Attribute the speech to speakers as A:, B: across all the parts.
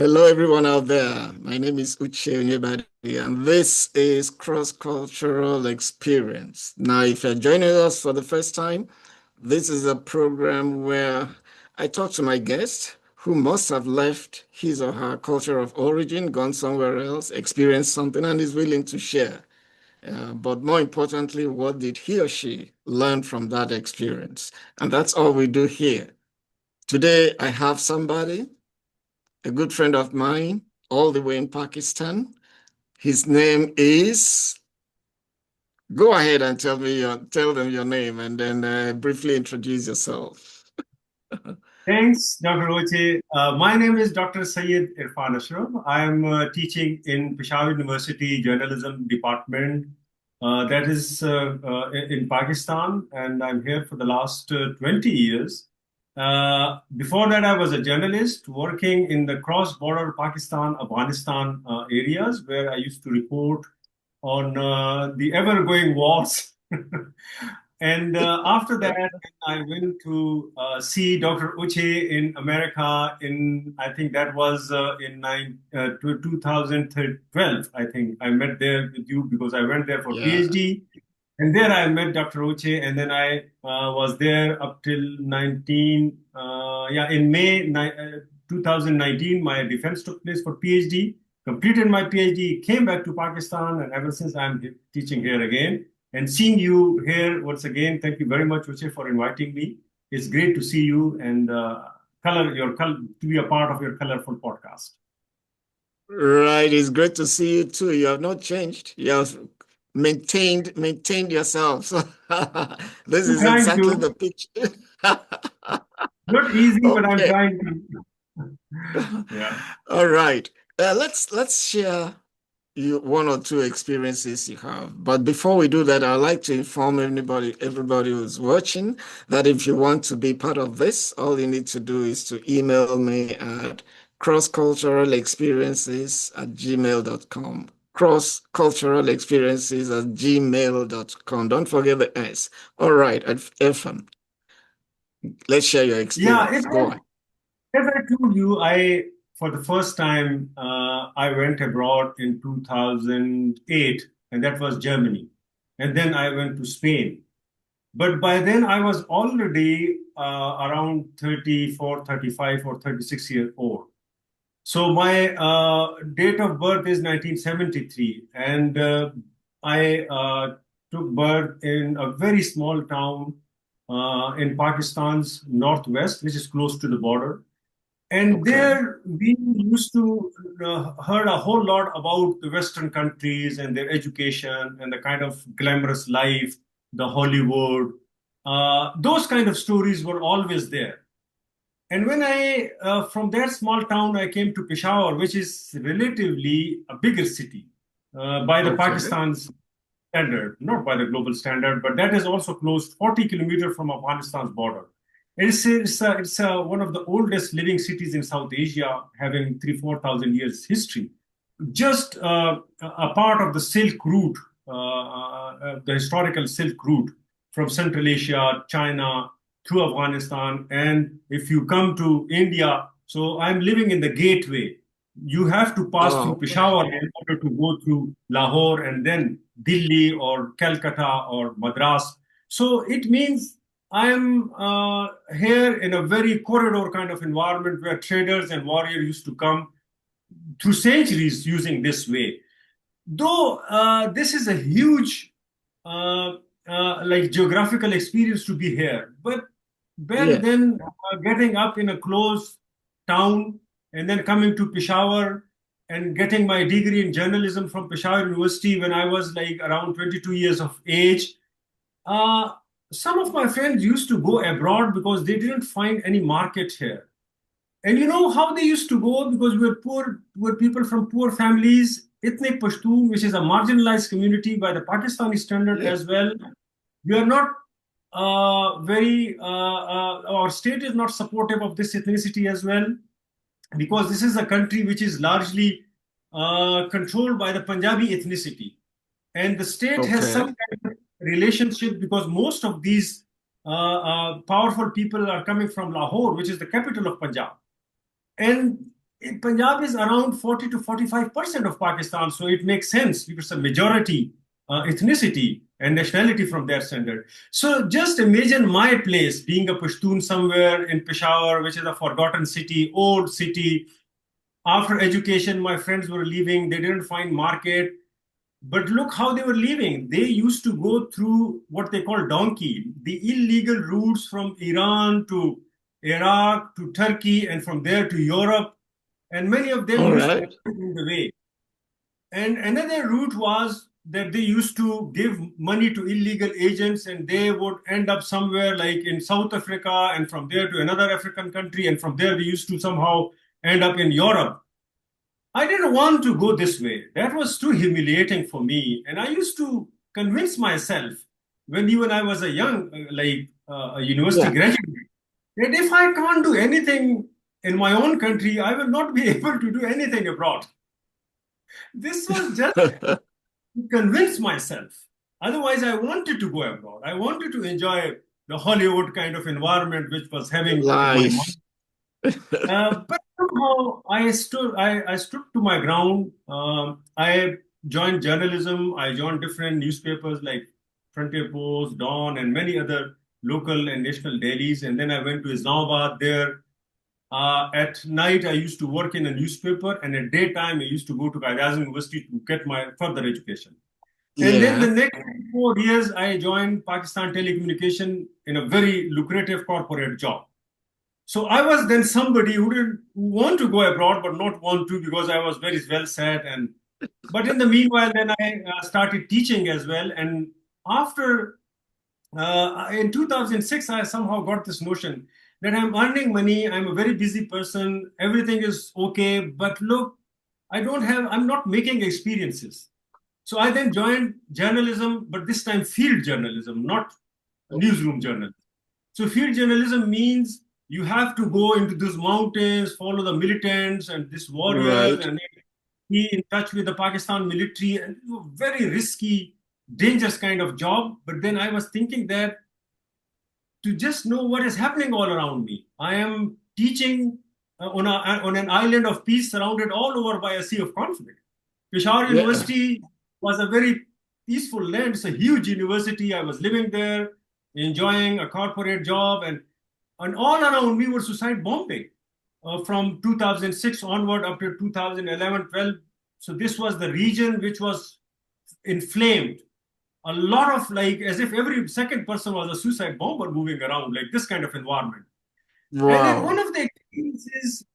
A: Hello, everyone out there. My name is Uche Onyebadi, and this is Cross-Cultural Experience. Now, if you're joining us for the first time, this is a program where I talk to my guest who must have left his or her culture of origin, gone somewhere else, experienced something, and is willing to share. But more importantly, what did he or she learn from that experience? And that's all we do here. Today, I have somebody, a good friend of mine, all the way in Pakistan. His name is, go ahead and tell them your name and then briefly introduce yourself.
B: Thanks, Dr. Oche. My name is Dr. Syed Irfan Ashraf. I'm teaching in Peshawar University Journalism Department, that is in Pakistan, and I'm here for the last 20 years. Before that, I was a journalist working in the cross-border Pakistan-Afghanistan areas, where I used to report on the ever-going wars. And after that, I went to see Dr. Uche in America I think that was in 2012. I think I met there with you because I went there for
A: Yeah.
B: PhD. And there I met Dr. Uche, and then I was there up till 2019, my defense took place for PhD, completed my PhD, came back to Pakistan, and ever since I'm teaching here again. And seeing you here once again, thank you very much, Uche, for inviting me. It's great to see you and to be a part of your colorful podcast.
A: Right. It's great to see you too. You have not changed. You have maintained yourself. So this
B: I'm
A: is
B: trying
A: exactly
B: to.
A: the picture.
B: Not easy, but I'm
A: Okay.
B: trying to. Yeah.
A: All right. Let's share one or two experiences you have. But before we do that, I'd like to inform everybody who's watching, that if you want to be part of this, all you need to do is to email me at crossculturalexperiences@gmail.com. Crossculturalexperiences@gmail.com. Don't forget the S. All right, Irfan, let's share your
B: Yeah,
A: experience. Go on.
B: as I told you, for the first time, I went abroad in 2008, and that was Germany. And then I went to Spain. But by then, I was already around 34, 35, or 36 years old. So my date of birth is 1973, and I took birth in a very small town in Pakistan's northwest, which is close to the border. And
A: Okay.
B: there we used to heard a whole lot about the Western countries and their education and the kind of glamorous life, the Hollywood. Those kind of stories were always there. And when from that small town, I came to Peshawar, which is relatively a bigger city by the
A: Okay.
B: Pakistan's standard, not by the global standard, but that is also close 40 kilometers from Afghanistan's border. It's one of the oldest living cities in South Asia, having 4,000 years history. Just a part of the Silk Route, the historical Silk Route from Central Asia, China, through Afghanistan. And if you come to India, so I'm living in the gateway. You have to pass through
A: Oh,
B: Peshawar in order to go through Lahore and then Delhi or Calcutta or Madras. So it means I'm here in a very corridor kind of environment where traders and warriors used to come through centuries using this way. Though this is a huge like geographical experience to be here, but back
A: yeah.
B: then getting up in a closed town and then coming to Peshawar and getting my degree in journalism from Peshawar University when I was like around 22 years of age. Uh, some of my friends used to go abroad because they didn't find any market here. And you know how they used to go because we were poor, were people from poor families, ethnic Pashtun, which is a marginalized community by the Pakistani standard
A: Yeah.
B: as well. We are not our state is not supportive of this ethnicity as well because this is a country which is largely controlled by the Punjabi ethnicity. And the state has some
A: Okay.
B: kind of relationship because most of these powerful people are coming from Lahore, which is the capital of Punjab. And Punjab is around 40 to 45% of Pakistan, so it makes sense because it's a majority ethnicity and nationality from their standard. So just imagine my place being a Pashtun somewhere in Peshawar, which is a forgotten city, old city. After education, my friends were leaving. They didn't find market. But look how they were leaving. They used to go through what they call donkey, the illegal routes from Iran to Iraq to Turkey and from there to Europe. And many of them
A: All
B: used to
A: right.
B: die in the way. And another route was that they used to give money to illegal agents and they would end up somewhere like in South Africa and from there to another African country. And from there, they used to somehow end up in Europe. I didn't want to go this way. That was too humiliating for me. And I used to convince myself when even I was a young, a university
A: Yeah.
B: graduate, that if I can't do anything in my own country, I will not be able to do anything abroad. This was just to convince myself. Otherwise, I wanted to go abroad. I wanted to enjoy the Hollywood kind of environment which was having in my mind.
A: Life.
B: But somehow I stood to my ground. I joined journalism. I joined different newspapers like Frontier Post, Dawn, and many other local and national dailies. And then I went to Islamabad there. At night, I used to work in a newspaper, and at daytime, I used to go to Qaeda University to get my further education. And then the
A: Yeah.
B: next 4 years, I joined Pakistan Telecommunication in a very lucrative corporate job. So I was then somebody who didn't want to go abroad, but not want to because I was very well set. And but in the meanwhile, then I started teaching as well. And after in 2006, I somehow got this notion that I'm earning money. I'm a very busy person. Everything is okay, but look, I'm not making experiences. So I then joined journalism, but this time field journalism, not newsroom journalism. So field journalism means you have to go into these mountains, follow the militants and these warriors,
A: Right.
B: and be in touch with the Pakistan military. And it was a very risky, dangerous kind of job. But then I was thinking that to just know what is happening all around me. I am teaching on an island of peace surrounded all over by a sea of conflict. Peshawar
A: Yeah.
B: University was a very peaceful land. It's a huge university. I was living there, enjoying a corporate job, and all around me were suicide bombing from 2006 onward up to 2011, 12. So this was the region which was inflamed. A lot of like as if every second person was a suicide bomber moving around, like this kind of environment. And then one
A: Wow.
B: of the experiences,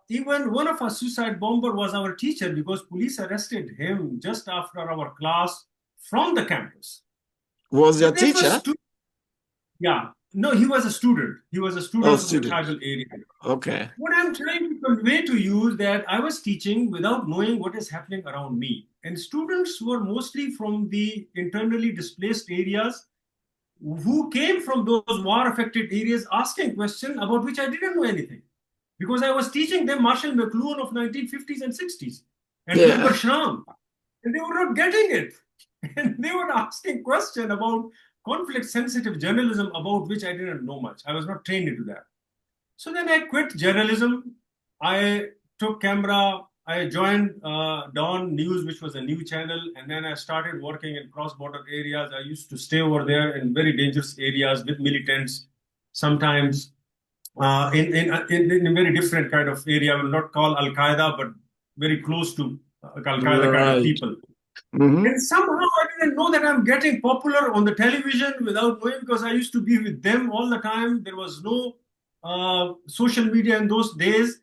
B: even one of our suicide bomber was our teacher because police arrested him just after our class from the campus.
A: Was
B: So
A: your
B: that was
A: teacher?
B: too, yeah. No, he was a student. He was a
A: Oh,
B: student from the
A: student.
B: tribal area.
A: Okay.
B: What I'm trying to convey to you is that I was teaching without knowing what is happening around me. And students were mostly from the internally displaced areas who came from those war affected areas asking questions about which I didn't know anything. Because I was teaching them Marshall McLuhan of 1950s and 60s and Wilbur
A: Yeah.
B: Schramm. And they were not getting it. And they were asking questions about conflict sensitive journalism about which I didn't know much. I was not trained into that. So then I quit journalism. I took camera. I joined Dawn News, which was a new channel, and then I started working in cross-border areas. I used to stay over there in very dangerous areas with militants, sometimes in a very different kind of area. I will not call Al Qaeda, but very close to Al Qaeda kind of
A: Right.
B: people.
A: Mm-hmm.
B: And somehow I didn't know that I'm getting popular on the television without knowing because I used to be with them all the time. There was no social media in those days.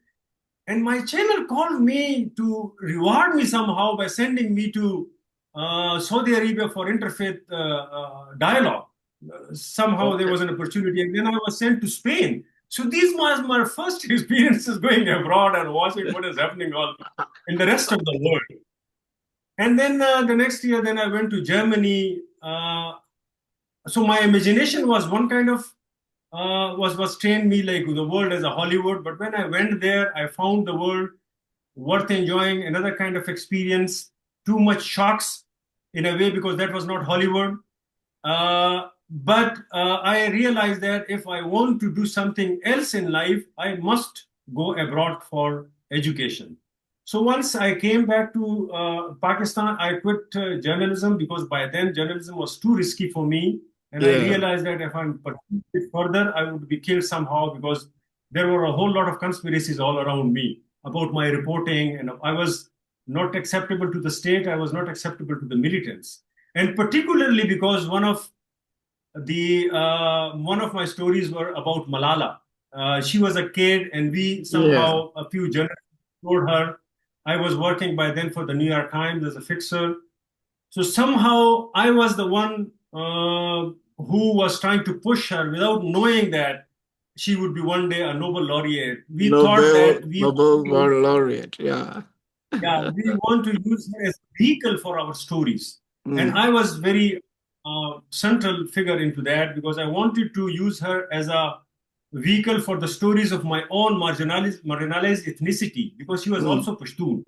B: And my channel called me to reward me somehow by sending me to Saudi Arabia for interfaith dialogue. Somehow there
A: Okay.
B: was an opportunity. And then I was sent to Spain. So these was my first experiences going abroad and watching what is happening all in the rest of the world. And then the next year, then I went to Germany. So my imagination was one kind of was trained me like the world as a Hollywood. But when I went there, I found the world worth enjoying. Another kind of experience. Too much shocks in a way because that was not Hollywood. But I realized that if I want to do something else in life, I must go abroad for education. So once I came back to Pakistan, I quit journalism because by then journalism was too risky for me. And I
A: Yeah.
B: realized that if I'm pursuing it further, I would be killed somehow because there were a whole lot of conspiracies all around me about my reporting. And I was not acceptable to the state. I was not acceptable to the militants. And particularly because one of my stories were about Malala. She was a kid, and we
A: Yeah.
B: somehow a few journalists told her. I was working by then for the New York Times as a fixer. So somehow I was the one who was trying to push her without knowing that she would be one day a Nobel laureate. We thought that
A: Nobel World Laureate. Yeah.
B: we want to use her as a vehicle for our stories. And
A: Mm.
B: I was very central figure into that because I wanted to use her as a vehicle for the stories of my own marginalized ethnicity because she was
A: Mm.
B: also Pashtun.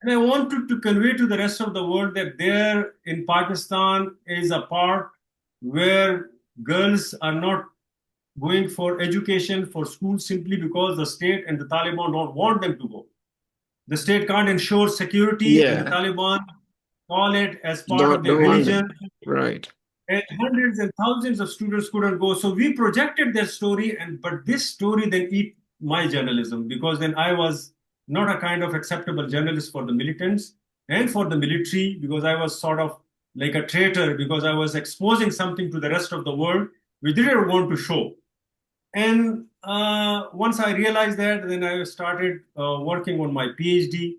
B: And I wanted to convey to the rest of the world that there in Pakistan is a part where girls are not going for education, for school, simply because the state and the Taliban don't want them to go. The state can't ensure security, and the
A: Yeah.
B: Taliban call it as part of their
A: Don't want
B: religion.
A: them. Right.
B: And hundreds and thousands of students couldn't go. So we projected their story, and but this story then eat my journalism because then I was not a kind of acceptable journalist for the militants and for the military because I was sort of like a traitor because I was exposing something to the rest of the world which they didn't want to show. And once I realized that, then I started working on my PhD.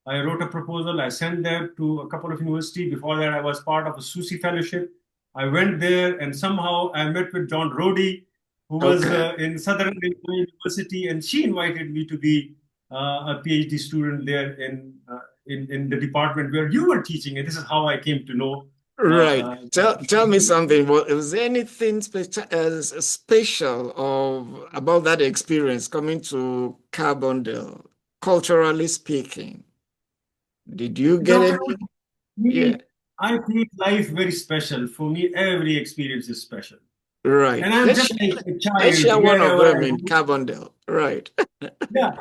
B: I wrote a proposal. I sent that to a couple of universities. Before that, I was part of a SUSI fellowship. I went there and somehow I met with John Rody, who was
A: Okay.
B: in Southern Illinois University, and she invited me to be a PhD student there in the department where you were teaching. And this is how I came to know.
A: Right.
B: Uh,
A: Tell me something. Was there anything special of about that experience coming to Carbondale, culturally speaking? Did you get
B: Dr.
A: any? Yeah.
B: Me, I feel life very special. For me, every experience is special.
A: Right.
B: And I'm just like a
A: Let's
B: child
A: share one of
B: wherever
A: them
B: I
A: in
B: go.
A: Carbondale. Right.
B: Yeah.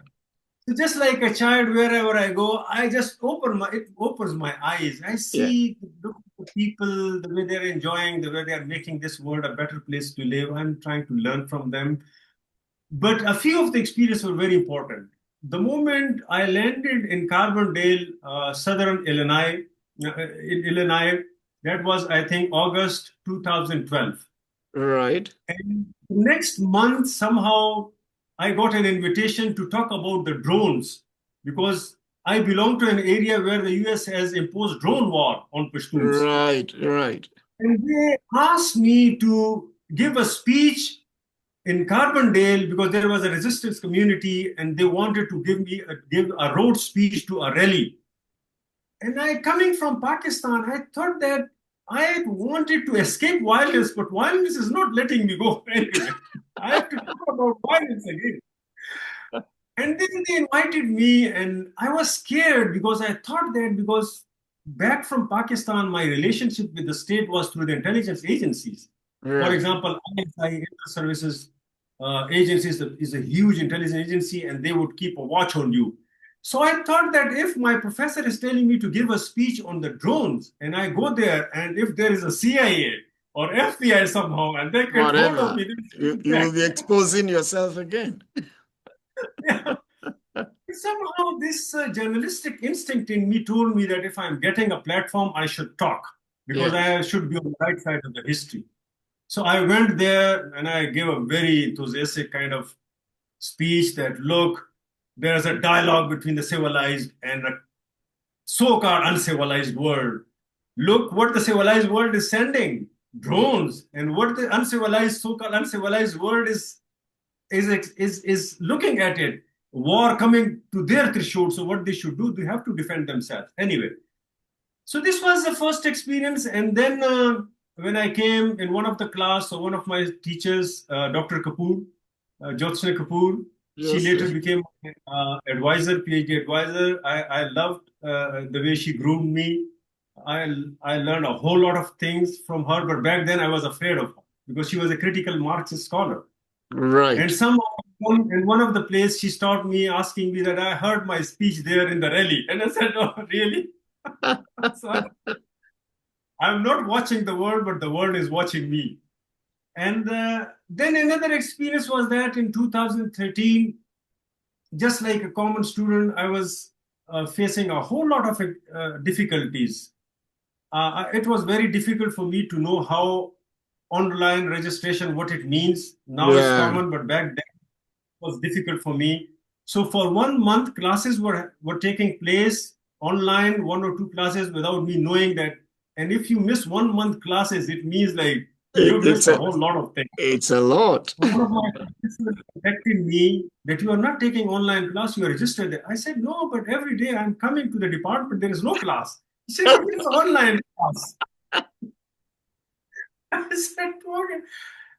B: So just like a child wherever I go, it opens my eyes. I
A: Yeah.
B: see look at the people, the way they're enjoying, the way they're making this world a better place to live. I'm trying to learn from them. But a few of the experiences were very important. The moment I landed in Carbondale, southern Illinois, in Illinois, that was, I think, August 2012.
A: Right.
B: And next month, somehow, I got an invitation to talk about the drones because I belong to an area where the US has imposed drone war on Pashtuns.
A: Right. Right.
B: And they asked me to give a speech in Carbondale because there was a resistance community and they wanted to give a road speech to a rally. And I, coming from Pakistan, I thought that I wanted to escape violence, but violence is not letting me go anyway. I have to talk about violence again. And then they invited me, and I was scared because I thought that because back from Pakistan, my relationship with the state was through the intelligence agencies. For
A: Right.
B: example, ISI, Inter-Services Agencies is a huge intelligence agency, and they would keep a watch on you. So I thought that if my professor is telling me to give a speech on the drones, and I go there, and if there is a CIA or FBI somehow, and they get hold of
A: Whatever.
B: me,
A: You will be exposing yourself again.
B: yeah. Somehow, this journalistic instinct in me told me that if I'm getting a platform, I should talk because
A: Yes.
B: I should be on the right side of the history. So I went there and I gave a very enthusiastic kind of speech that, look, there's a dialogue between the civilized and a so-called uncivilized world. Look what the civilized world is sending, drones, and what the uncivilized, so-called uncivilized world is looking at it. War coming to their threshold. So what they should do, they have to defend themselves. Anyway, so this was the first experience. And then when I came in one of the class, so one of my teachers, Dr. Kapoor, Jyotsna Kapoor, she
A: Yes.
B: later became advisor, PhD advisor. I loved the way she groomed me. I learned a whole lot of things from her, but back then I was afraid of her because she was a critical Marxist scholar. And
A: Right.
B: somehow in one of the places, she stopped me, asking me that I heard my speech there in the rally. And I said, "Oh, really?" So I'm not watching the world, but the world is watching me. And then another experience was that in 2013, just like a common student, I was facing a whole lot of difficulties. It was very difficult for me to know how online registration, what it means. Now it's
A: Yeah,
B: common, but back then it was difficult for me. So for 1 month, classes were taking place online, one or two classes without me knowing that. And if you miss 1 month classes, it means like you've
A: it's
B: missed a
A: a
B: whole lot of things.
A: it's a lot.
B: One of my professors contacted me that you are not taking online class, you are registered there. I said, no, but every day I'm coming to the department, there is no class. He said, but it's online class. I said, okay.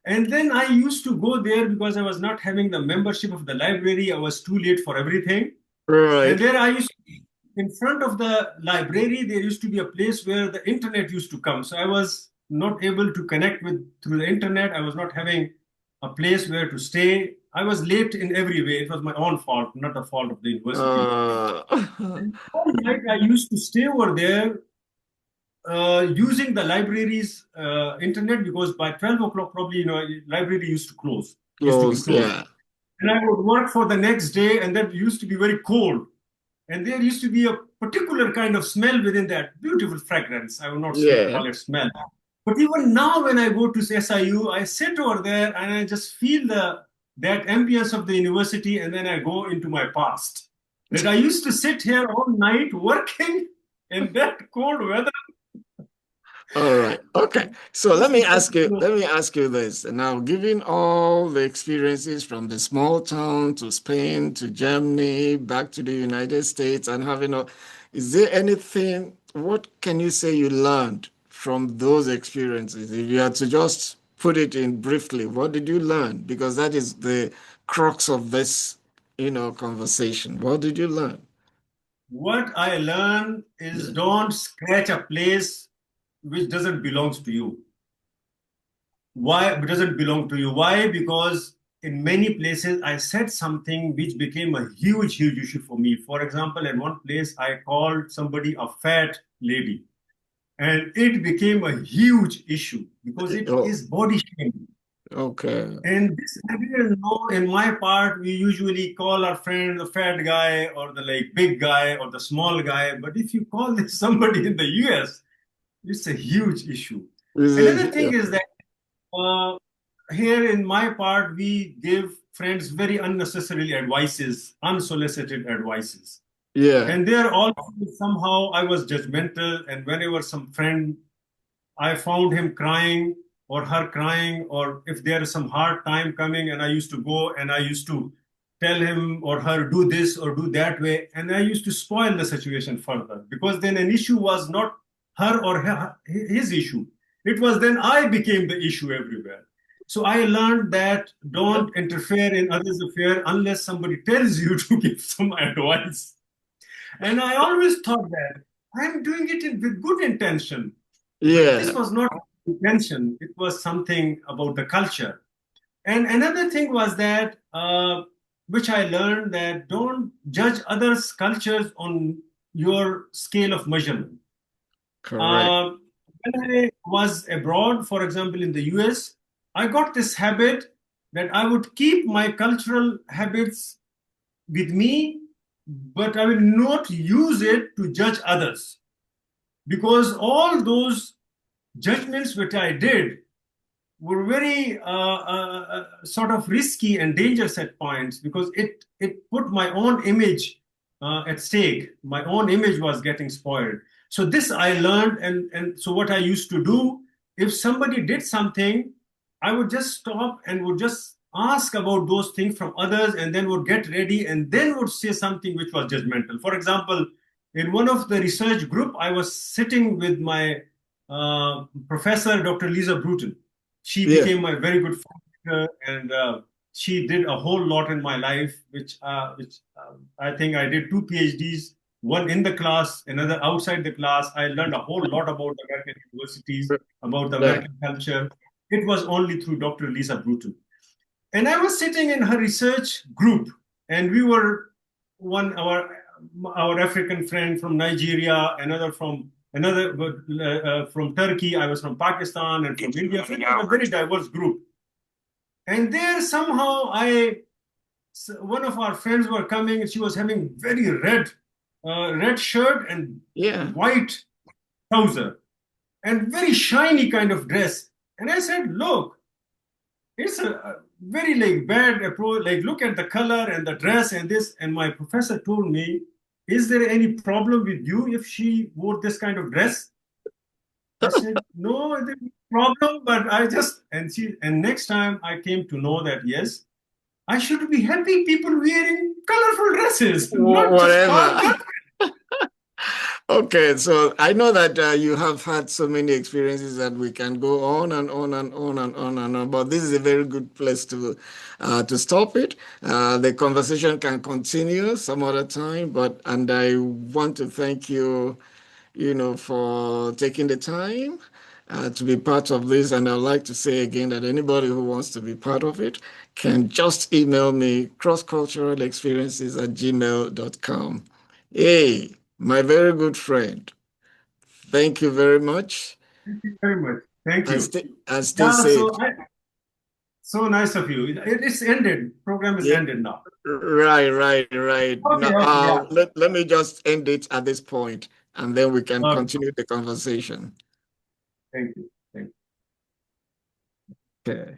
B: And then I used to go there because I was not having the membership of the library. I was too late for everything. And
A: Right.
B: there I used to, in front of the library, there used to be a place where the internet used to come. So I was not able to connect with through the internet. I was not having a place where to stay. I was late in every way. It was my own fault, not the fault of the university.
A: Uh,
B: And all night I used to stay over there using the library's internet because by 12 o'clock probably library used to be
A: close.
B: closed,
A: Yeah.
B: and I would work for the next day, and that used to be very cold, and there used to be a particular kind of smell within that beautiful fragrance. I will not say
A: Yeah.
B: call it smell, but even now when I go to SIU, I sit over there and I just feel the that ambience of the university, and then I go into my past that I used to sit here all night working in that cold weather.
A: All right. Okay. So let me ask you this. Now, given all the experiences from the small town to Spain to Germany, back to the United States and having is there anything, what can you say you learned from those experiences? If you had to just put it in briefly, what did you learn? Because that is the crux of this, conversation. What did you learn?
B: What I learned is don't scratch a place which doesn't belong to you. Why it doesn't belong to you? Why? Because in many places I said something which became a huge, huge issue for me. For example, in one place I called somebody a fat lady, and it became a huge issue because it
A: Oh,
B: is body shaming.
A: okay.
B: And this I didn't know. In my part, we usually call our friend the fat guy or the like big guy or the small guy. But if you call this somebody in the US, it's a huge issue.
A: Is
B: Another
A: it?
B: thing is that uh, here in my part, we give friends very unnecessarily advices, unsolicited advices.
A: Yeah.
B: And there also somehow I was judgmental. And whenever some friend I found him crying or her crying, or if there is some hard time coming, and I used to go and I used to tell him or her, do this or do that way. And I used to spoil the situation further because then an issue was not her or his issue. It was then I became the issue everywhere. So I learned that don't interfere in others' affair unless somebody tells you to give some advice. And I always thought that I'm doing it with good intention. But this
A: Yeah.
B: was not intention, it was something about the culture. And another thing was that, which I learned, that don't judge others' cultures on your scale of measurement.
A: Correct.
B: Uh, when I was abroad, for example, in the US, I got this habit that I would keep my cultural habits with me, but I will not use it to judge others. Because all those judgments which I did were very sort of risky and dangerous at points because it put my own image at stake. My own image was getting spoiled. So this I learned, and so what I used to do, if somebody did something, I would just stop and would just ask about those things from others, and then would get ready, and then would say something which was judgmental. For example, in one of the research group, I was sitting with my professor, Dr. Lisa Bruton. She
A: Yeah.
B: became my very good friend, and she did a whole lot in my life, which I think I did two PhDs, one in the class, another outside the class. I learned a whole lot about American universities, about the
A: Yeah.
B: American culture. It was only through Dr. Lisa Bruton. And I was sitting in her research group, and we were our African friend from Nigeria, another from Turkey. I was from Pakistan and from India. So it was a very diverse group. And there somehow one of our friends were coming, and she was having very red shirt and
A: Yeah.
B: white trouser and very shiny kind of dress. And I said, look, it's a very like bad approach. Like, look at the color and the dress and this. And my professor told me, is there any problem with you if she wore this kind of dress? I said, no, there's no problem, but and next time I came to know that, yes, I should be happy people wearing colorful dresses, not just all
A: Whatever.
B: black.
A: Okay, so I know that you have had so many experiences that we can go on and on and on and on and on, but this is a very good place to stop it. The conversation can continue some other time, and I want to thank you, for taking the time to be part of this. And I'd like to say again that anybody who wants to be part of it can just email me crossculturalexperiences@gmail.com. Hey, my very good friend, thank you very much,
B: Thank you very much. Thank
A: and
B: you.
A: stay
B: Yeah,
A: safe.
B: so nice of you. It's ended. Program is
A: Yeah,
B: ended now.
A: right.
B: Okay,
A: Now,
B: okay, yeah.
A: let me just end it at this point, and then we can
B: Okay,
A: continue the conversation.
B: thank you. Thank you.
A: Okay.